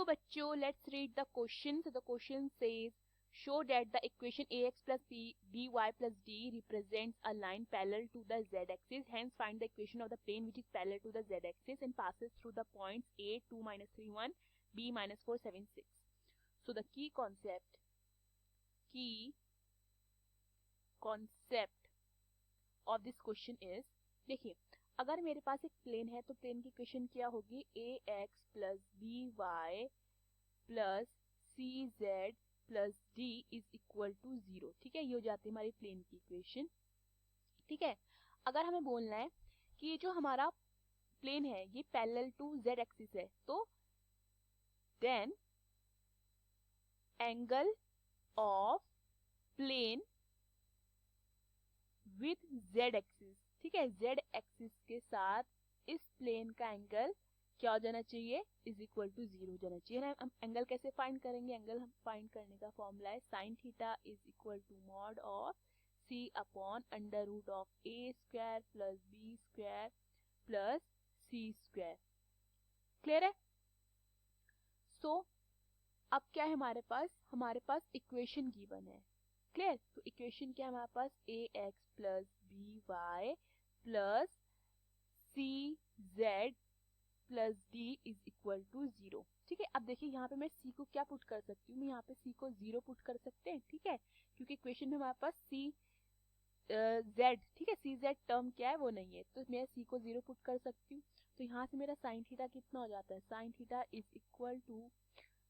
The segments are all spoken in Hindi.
हेलो बच्चों, let's read the question. So the question says, show that the equation ax plus by plus d represents a line parallel to the z-axis. Hence, find the equation of the plane which is parallel to the z-axis and passes through the points a 2 minus 3 1, b minus 4 7 6. So the key concept of this question is, देखिए अगर मेरे पास एक प्लेन है तो प्लेन की इक्वेशन क्या होगी, a x plus b y plus c z plus d is equal to 0. ठीक है, ये हो जाती है हमारी प्लेन की इक्वेशन. ठीक है, अगर हमें बोलना है कि ये जो हमारा प्लेन है ये पैरेलल टू जेड एक्सिस है, तो then angle of plane with Z axis, ठीक है, जेड एक्सिस के साथ इस प्लेन का एंगल क्या हो जाना चाहिए, इज इक्वल टू 0 हो जाना चाहिए ना. हम एंगल कैसे फाइंड करेंगे, एंगल हम फाइंड करने का फॉर्मूला है sine theta is equal to mod of c upon under root of a square plus b square plus c square. Clear है. सो अब क्या है हमारे पास इक्वेशन गिवन है. क्लियर. तो इक्वेशन क्या है हमारे पास, a x plus b y plus c z plus d is equal to 0. ठीक है, अब देखिए यहाँ पे मैं सी को क्या पुट कर सकती हूँ, मैं यहाँ पे सी को 0 पुट कर सकते हैं. ठीक है, क्योंकि इक्वेशन में हमारे पास सी जेड, ठीक है, सी जेड टर्म क्या है वो नहीं है, तो मैं सी को 0 पुट कर सकती हूँ. तो यहाँ से मेरा साइन थीटा कितना हो जाता है, sine theta is equal to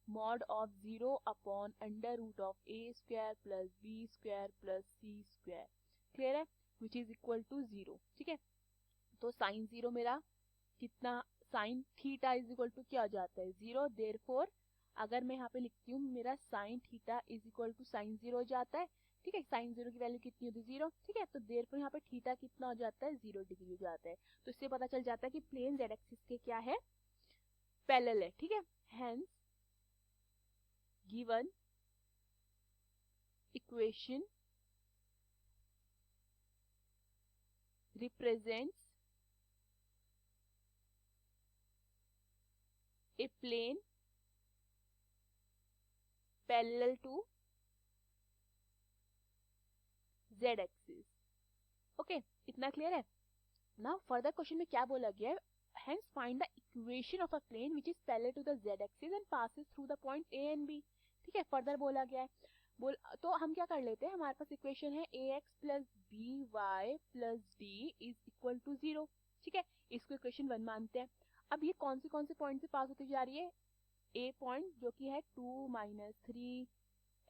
mod of 0 upon under root of a square plus b square plus c square. Clear है, विच इज इक्वल टू 0. ठीक है, तो साइन 0 मेरा कितना, sine theta is equal to क्या हो जाता है 0. देयरफॉर अगर मैं यहाँ पे लिखती हूँ मेरा sine theta is equal to sine 0 हो जाता है. ठीक है, साइन 0 की वैल्यू कितनी होती है 0. ठीक है, तो देयरफॉर यहाँ पे थीटा कितना हो जाता है 0 डिग्री हो जाता है. तो इससे पता चल जाता है कि प्लेन जेड एक्सिस के क्या है, पैरेलल है. ठीक है, hence given equation represents a plane parallel to z axis. Okay, इतना क्लियर है. नाउ फर्दर क्वेश्चन में क्या बोला गया है, hence find the equation of a plane which is parallel to the z axis and passes through the point a and b. ठीक है, फर्दर बोला गया है. तो हम क्या कर लेते हैं, हमारे पास इक्वेशन है a x plus b y plus d is equal to 0. ठीक है, इसको इक्वेशन 1 मानते हैं. अब ये कौन से पॉइंट से पास होती जा रही है, ए पॉइंट जो कि है 2 माइनस 3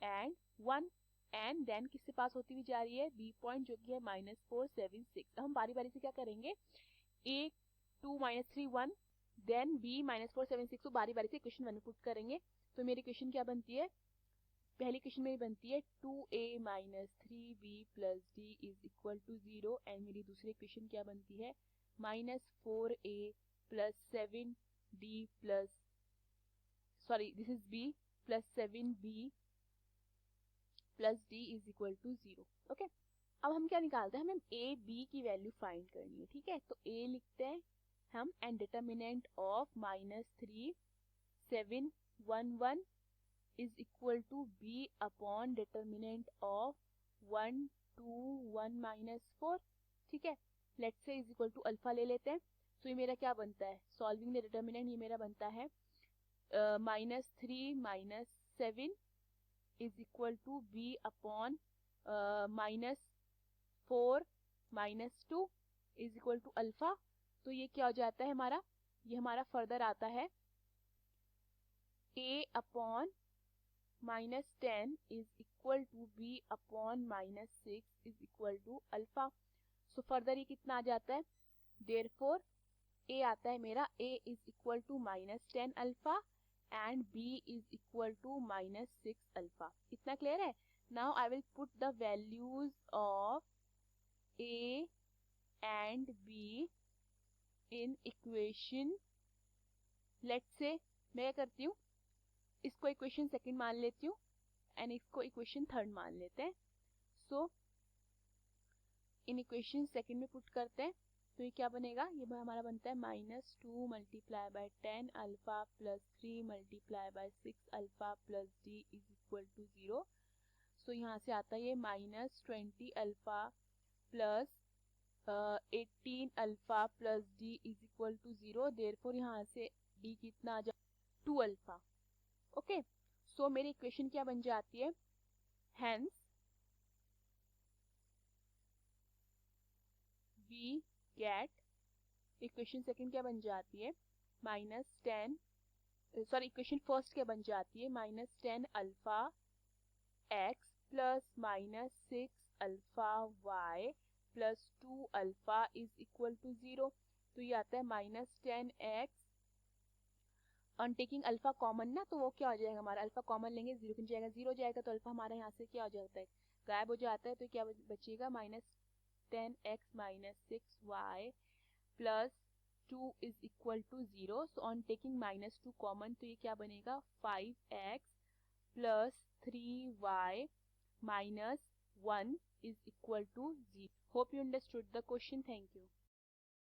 एंड 1, एंड देन किससे पास होती हुई जा रही है, बी पॉइंट जो कि है माइनस 4 7 6. हम बारी बारी से क्या करेंगे, ए 2 माइनस 3 1 देन बी माइनस 4 7 6 को बारी बारी से इक्वेशन 1 में पुट करेंगे. तो मेरी इक्वेशन क्या बनती है, पहली इक्वेशन में बनती है 2a minus 3b plus d is equal to 0. And मेरी दूसरी इक्वेशन क्या बनती है, minus 4a plus 7d plus, sorry this is b plus 7b plus d is equal to 0. Okay, अब हम क्या निकालते हैं, हमें a b की वैल्यू फाइंड करनी है. ठीक है, तो a लिखते हैं हम and determinant of minus 3 7 1 1 is equal to b upon determinant of 1 2 1 minus 4. ठीक है, let's say is equal to alpha ले लेते हैं. तो ये मेरा क्या बनता है, सॉल्विंग द डिटर्मिनेंट, ये मेरा बनता है minus 3 minus 7 is equal to b upon minus 4 minus 2 is equal to alpha. तो ये क्या हो जाता है हमारा, ये हमारा फर्दर आता है a upon minus 10 is equal to B upon minus 6 is equal to alpha. So further ये कितना आ जाता है, देयरफॉर ए आता है मेरा, a is equal to minus 10 alpha and b is equal to minus 6 alpha. इतना क्लियर है. Now I will put the values of a and b in equation. Let's say मैं क्या करती हूँ, इसको इक्वेशन सेकंड मान लेती हूँ एंड इसको इक्वेशन थर्ड मान लेते हैं. सो इन इक्वेशन सेकंड में पुट करते हैं तो ये क्या बनेगा, ये हमारा बनता है -2 multiply by 10 alpha plus 3 multiply by 6 alpha plus d is equal to 0। So यहाँ से आता है ये -20 alpha plus 18 alpha plus d is equal to 0। Therefore यहाँ से d कितना आ जाए 2 अल्फा। ओके, सो मेरी इक्वेशन क्या बन जाती है, hence we get, equation second क्या बन जाती है -10, सॉरी इक्वेशन फर्स्ट क्या बन जाती है -10 alpha X plus -6 alpha Y plus 2 alpha is equal to 0। तो ये आता है -10x, on taking alpha common ना, तो वो क्या हो जाएगा हमारा, अल्फा कॉमन लेंगे 0 की जाएगा 0 जाएगा, तो अल्फा हमारा यहाँ से क्या हो जाता है, गायब हो जाता है। तो क्या बचेगा -10x - 6y plus 2 is equal to 0। So on taking -2 common, तो ये क्या बनेगा 5x plus 3y minus 1 is equal to 0. Hope you understood the question. Thank you.